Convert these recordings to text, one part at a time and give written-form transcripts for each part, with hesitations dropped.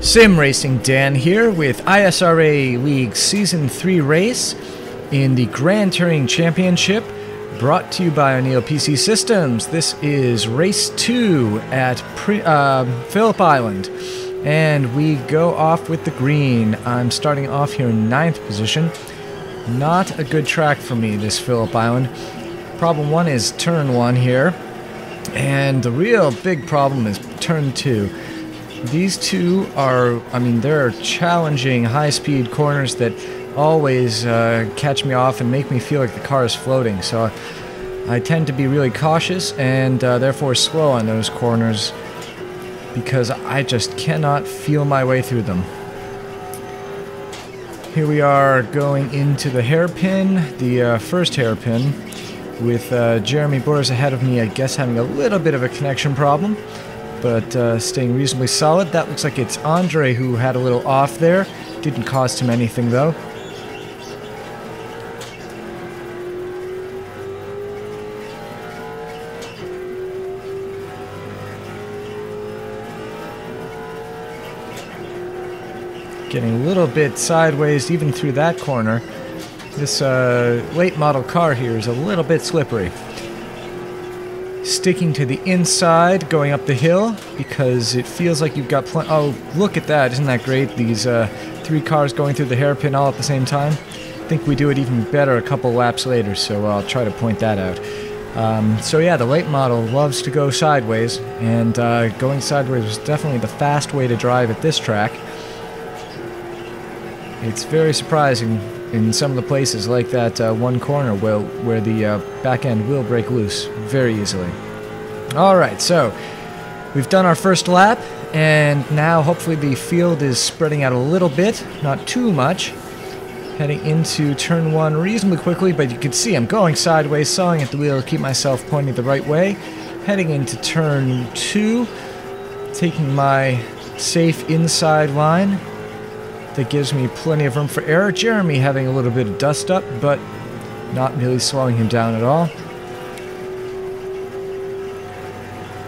Sim Racing Dan here with ISRA League Season 3 race in the Grand Touring Championship, brought to you by O'Neill PC Systems. This is race 2 at Phillip Island, and we go off with the green. I'm starting off here in 9th position. Not a good track for me, this Phillip Island. Problem 1 is turn 1 here, and the real big problem is turn 2. These two are, they're challenging high-speed corners that always catch me off and make me feel like the car is floating. So I tend to be really cautious and therefore slow on those corners because I just cannot feel my way through them. Here we are going into the hairpin, the first hairpin, with Jeremy Boers ahead of me, I guess having a little bit of a connection problem, but staying reasonably solid. That looks like it's Andre who had a little off there. Didn't cost him anything though. Getting a little bit sideways even through that corner. This late model car here is a little bit slippery. Sticking to the inside, going up the hill, because it feels like you've got oh, look at that, isn't that great? These 3 cars going through the hairpin all at the same time. I think we do it even better a couple laps later, so I'll try to point that out. So yeah, the late model loves to go sideways, and going sideways was definitely the fast way to drive at this track. It's very surprising in some of the places, like that one corner where the back end will break loose very easily. Alright, so we've done our first lap, and now hopefully the field is spreading out a little bit, not too much. Heading into turn 1 reasonably quickly, but you can see I'm going sideways, sawing at the wheel to keep myself pointing the right way. Heading into turn 2, taking my safe inside line. That gives me plenty of room for error. Jeremy having a little bit of dust up, but not really slowing him down at all.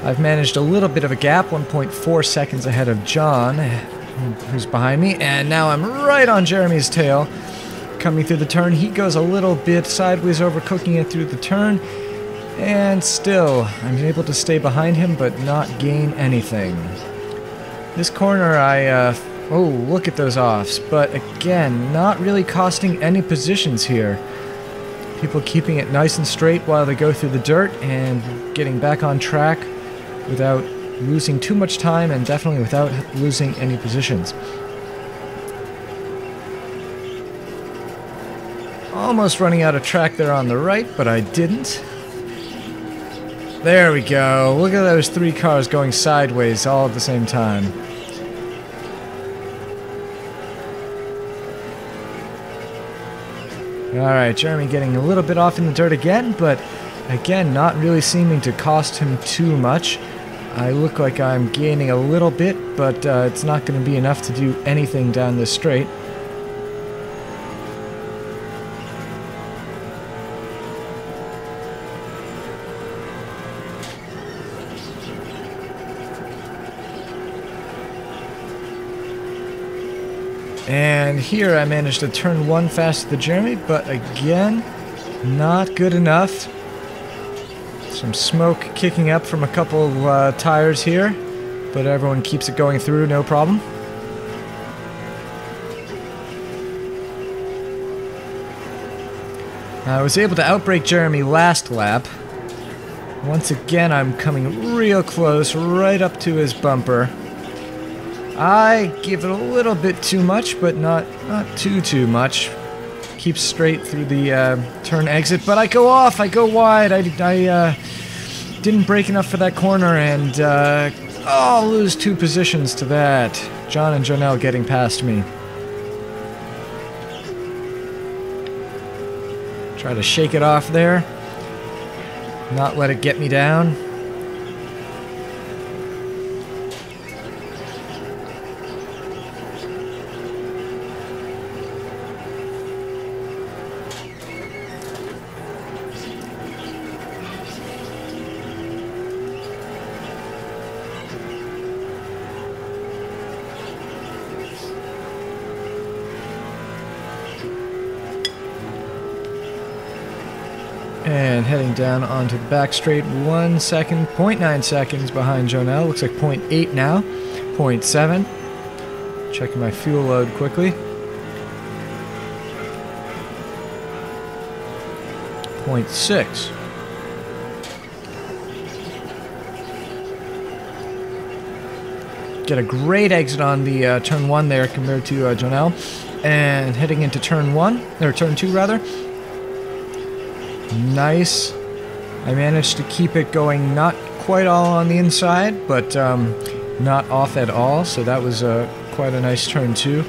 I've managed a little bit of a gap, 1.4 seconds ahead of John, who's behind me, and now I'm right on Jeremy's tail. Coming through the turn, he goes a little bit sideways, overcooking it through the turn, and still I'm able to stay behind him but not gain anything. This corner oh, look at those offs, but again, not really costing any positions here. People keeping it nice and straight while they go through the dirt and getting back on track without losing too much time and definitely without losing any positions. Almost running out of track there on the right, but I didn't. There we go. Look at those 3 cars going sideways all at the same time. Alright, Jeremy getting a little bit off in the dirt again, but again, not really seeming to cost him too much. I look like I'm gaining a little bit, but it's not going to be enough to do anything down this straight. And here I managed to turn 1 faster than Jeremy, but again, not good enough. Some smoke kicking up from a couple of tires here, but everyone keeps it going through, no problem. I was able to outbrake Jeremy last lap. Once again, I'm coming real close, right up to his bumper. I give it a little bit too much, but not too much. Keep straight through the turn exit, but I go off, I go wide. I didn't brake enough for that corner, and I'll lose 2 positions to that. John and Jonelle getting past me. Try to shake it off there. Not let it get me down. And heading down onto the back straight, 1 second, 0.9 seconds behind Jonelle. Looks like 0.8 now, 0.7. Checking my fuel load quickly. 0.6. Get a great exit on the turn 1 there compared to Jonelle. And heading into turn 1, or turn 2 rather. Nice. I managed to keep it going not quite all on the inside, but not off at all, so that was quite a nice turn 2.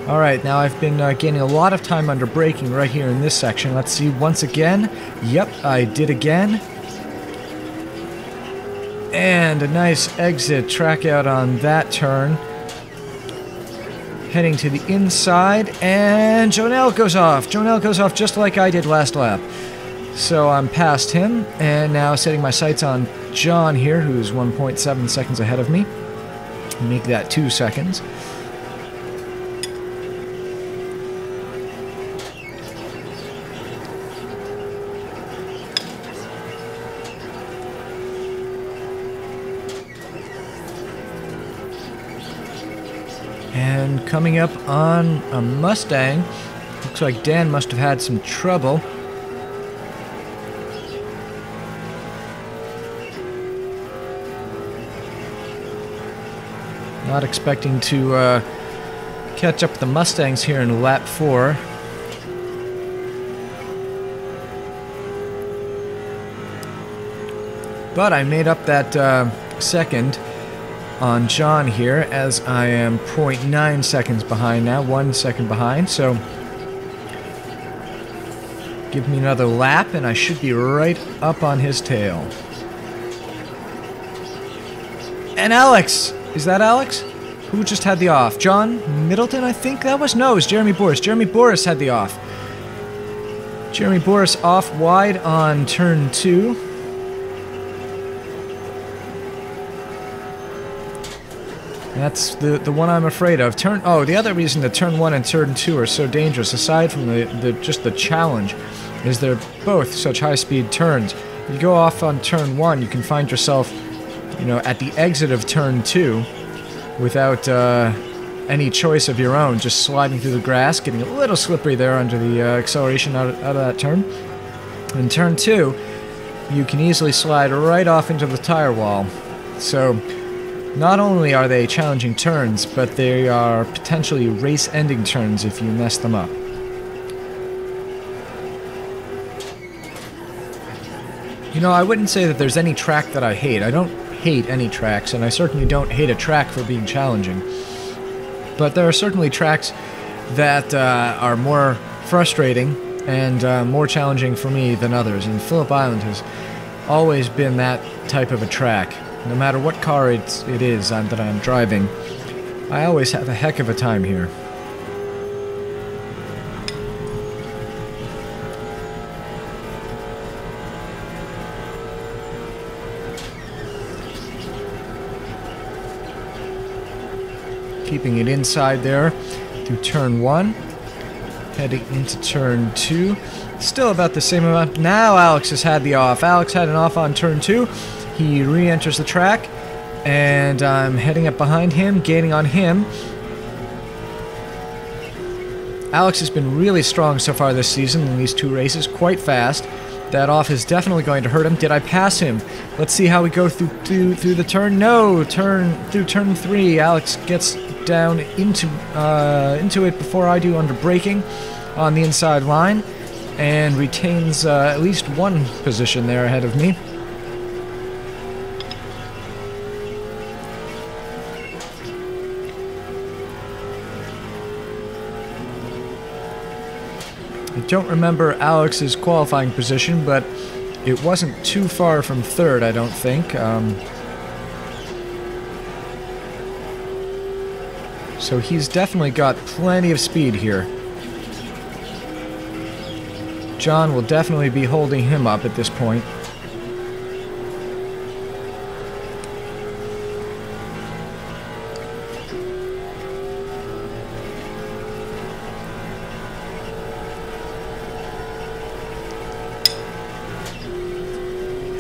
Alright, now I've been gaining a lot of time under braking right here in this section. Let's see once again. Yep, I did again. And a nice exit track out on that turn. Heading to the inside, and Jonelle goes off. Jonelle goes off just like I did last lap. So I'm past him, and now setting my sights on John here, who's 1.7 seconds ahead of me. Make that 2 seconds. And coming up on a Mustang, looks like Dan must have had some trouble. Not expecting to catch up with the Mustangs here in lap 4. But I made up that second on John here, as I am 0.9 seconds behind now, 1 second behind, so give me another lap and I should be right up on his tail. And Alex! Is that Alex? Who just had the off? John Middleton, I think that was? No, it was Jeremy Boris. Jeremy Boris had the off. Jeremy Boris off wide on turn 2. That's the one I'm afraid of. The other reason that turn 1 and turn 2 are so dangerous, aside from just the challenge, is they're both such high-speed turns. If you go off on turn 1, you can find yourself, at the exit of turn 2, without any choice of your own, just sliding through the grass, getting a little slippery there under the acceleration out of that turn. In turn 2, you can easily slide right off into the tire wall. So not only are they challenging turns, but they are potentially race-ending turns if you mess them up. I wouldn't say that there's any track that I hate. I don't hate any tracks, and I certainly don't hate a track for being challenging. But there are certainly tracks that are more frustrating and more challenging for me than others, and Phillip Island has always been that type of a track. No matter what car it is that I'm driving, I always have a heck of a time here. Keeping it inside there through turn 1. Heading into turn 2. Still about the same amount. Now Alex has had the off. Alex had an off on turn 2. He re-enters the track, and I'm heading up behind him, gaining on him. Alex has been really strong so far this season in these 2 races, quite fast. That off is definitely going to hurt him. Did I pass him? Let's see how we go through the turn. No, through turn 3, Alex gets down into it before I do under braking on the inside line, and retains at least 1 position there ahead of me. I don't remember Alex's qualifying position, but it wasn't too far from 3rd, I don't think. So he's definitely got plenty of speed here. John will definitely be holding him up at this point.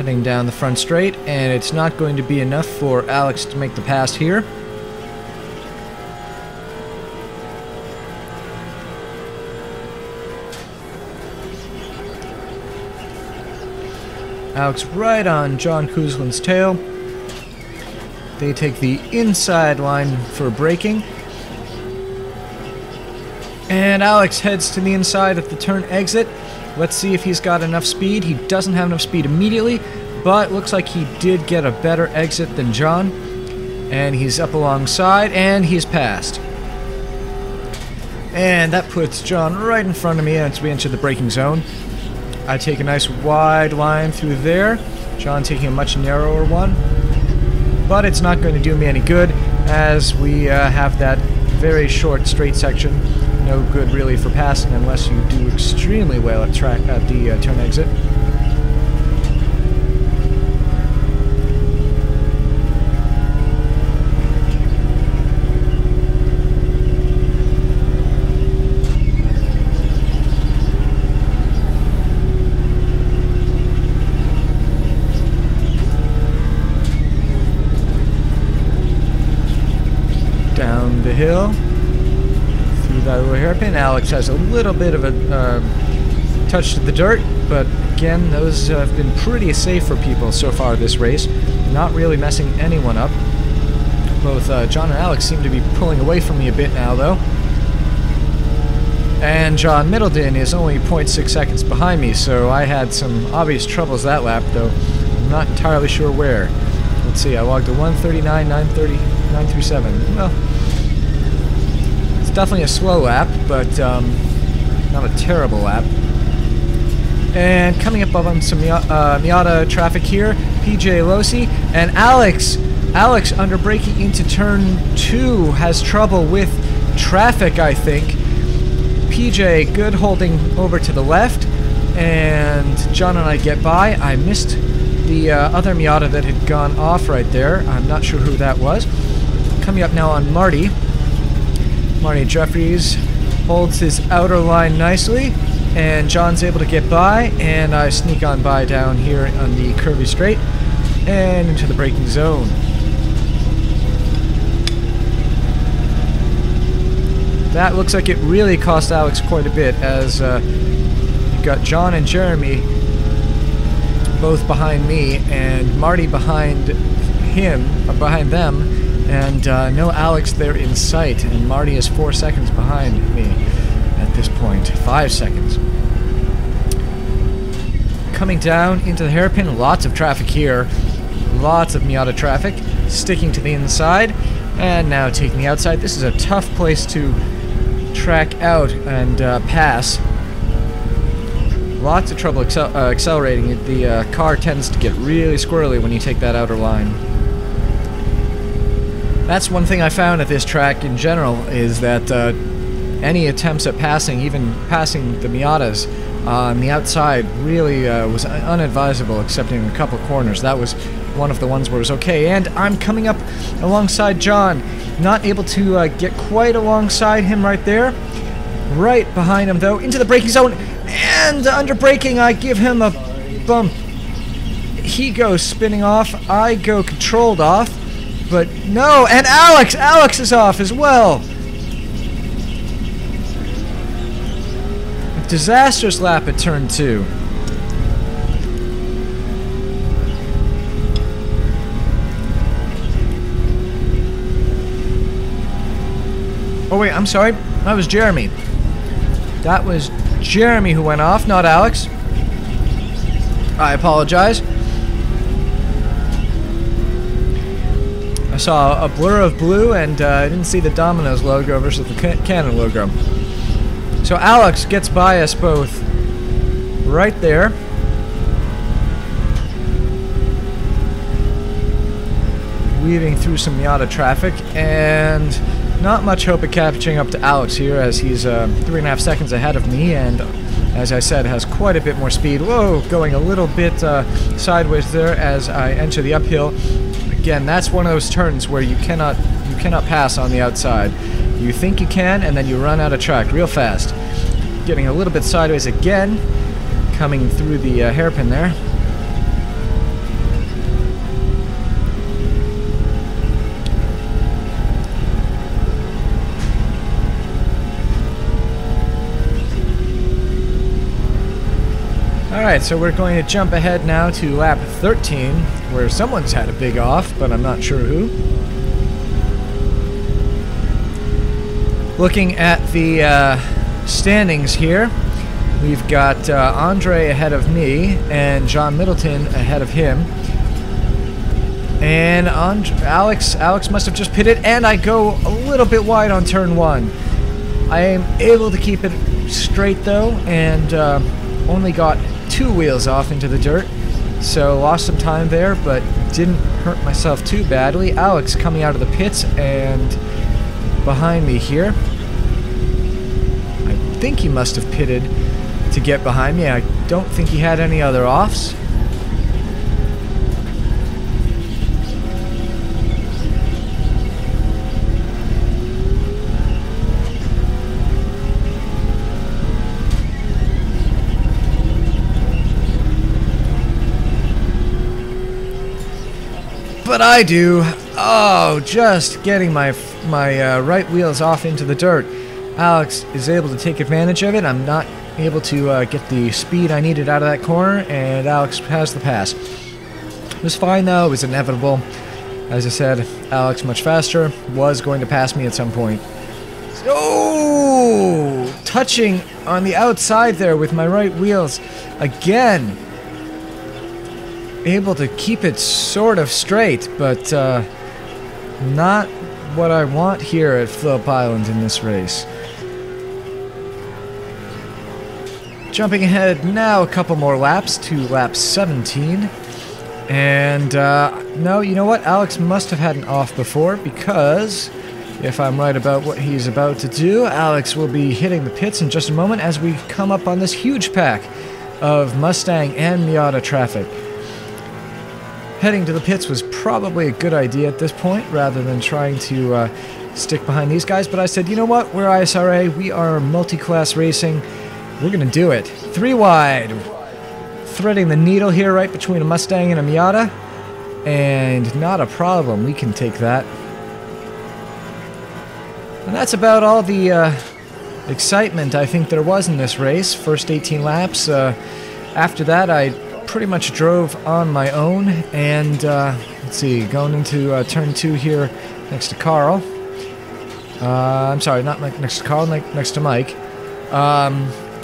heading down the front straight, and it's not going to be enough for Alex to make the pass here. Alex right on John Kuzlin's tail. They take the inside line for braking. And Alex heads to the inside of the turn exit. Let's see if he's got enough speed. He doesn't have enough speed immediately, but looks like he did get a better exit than John. And he's up alongside, and he's passed. And that puts John right in front of me as we enter the braking zone. I take a nice wide line through there. John taking a much narrower one. But it's not going to do me any good as we have that very short straight section. No good really for passing unless you do extremely well at the turn exit. Down the hill, through that little hairpin. Alex has a little bit of a touch to the dirt, but again, those have been pretty safe for people so far this race. Not really messing anyone up. Both John and Alex seem to be pulling away from me a bit now, though. And John Middleton is only 0.6 seconds behind me, so I had some obvious troubles that lap, though I'm not entirely sure where. Let's see, I logged a 1:39, 9:30, 9:37. Well, it's definitely a slow lap, but not a terrible lap. And coming up on some Miata traffic here, PJ Losi and Alex. Alex, under braking into turn 2, has trouble with traffic, I think. PJ, good holding over to the left, and John and I get by. I missed the other Miata that had gone off right there. I'm not sure who that was. Coming up now on Marty. Marty Jeffries holds his outer line nicely, and John's able to get by, and I sneak on by down here on the curvy straight and into the braking zone. That looks like it really cost Alex quite a bit, as you've got John and Jeremy both behind me, and Marty behind him, or behind them, and no Alex there in sight, and Marty is 4 seconds behind me at this point. 5 seconds. Coming down into the hairpin, lots of traffic here, lots of Miata traffic, sticking to the inside, and now taking the outside. This is a tough place to track out and pass. Lots of trouble accelerating. The car tends to get really squirrely when you take that outer line. That's one thing I found at this track in general, is that any attempts at passing, even passing the Miatas on the outside, really was unadvisable, except in a couple corners. That was one of the ones where it was okay. And I'm coming up alongside John. Not able to get quite alongside him right there. Right behind him, though, into the braking zone. And under braking, I give him a bump. He goes spinning off. I go controlled off. But no, and Alex is off as well. A disastrous lap at turn 2. Oh wait, I'm sorry. That was Jeremy. That was Jeremy who went off, not Alex. I apologize. I saw a blur of blue, and I didn't see the Domino's logo versus the Canon logo. So Alex gets by us both right there. Weaving through some Miata traffic, and not much hope of catching up to Alex here, as he's 3.5 seconds ahead of me, and as I said, has quite a bit more speed. Whoa, going a little bit sideways there as I enter the uphill. Again, that's one of those turns where you cannot pass on the outside. You think you can, and then you run out of track real fast. Getting a little bit sideways again, coming through the hairpin there. Alright, so we're going to jump ahead now to lap 13, where someone's had a big off, but I'm not sure who. Looking at the standings here, we've got Andre ahead of me and John Middleton ahead of him. And Alex must have just pitted, and I go a little bit wide on turn 1. I am able to keep it straight though, and only got 2 wheels off into the dirt, so lost some time there, but didn't hurt myself too badly. Alex coming out of the pits and behind me here. I think he must have pitted to get behind me. I don't think he had any other offs. But I do. Oh, just getting my right wheels off into the dirt. Alex is able to take advantage of it. I'm not able to get the speed I needed out of that corner, and Alex has the pass. It was fine though. It was inevitable. As I said, Alex much faster, was going to pass me at some point. Oh! Touching on the outside there with my right wheels again. Able to keep it sort of straight, but not what I want here at Phillip Island in this race. Jumping ahead now a couple more laps to lap 17. And no, you know what? Alex must have had an off before, because if I'm right about what he's about to do, Alex will be hitting the pits in just a moment as we come up on this huge pack of Mustang and Miata traffic. Heading to the pits was probably a good idea at this point, rather than trying to stick behind these guys. But I said, you know what? We're ISRA. We are multi-class racing. We're going to do it. 3 wide. Threading the needle here right between a Mustang and a Miata. And not a problem. We can take that. And that's about all the excitement I think there was in this race. First 18 laps. After that, I pretty much drove on my own, and let's see, going into turn 2 here next to Carl. I'm sorry, not next to Carl, next to Mike.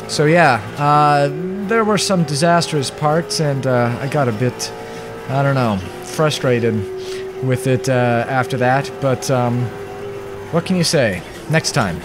So yeah, there were some disastrous parts, and I got a bit, I don't know, frustrated with it after that, but what can you say? Next time.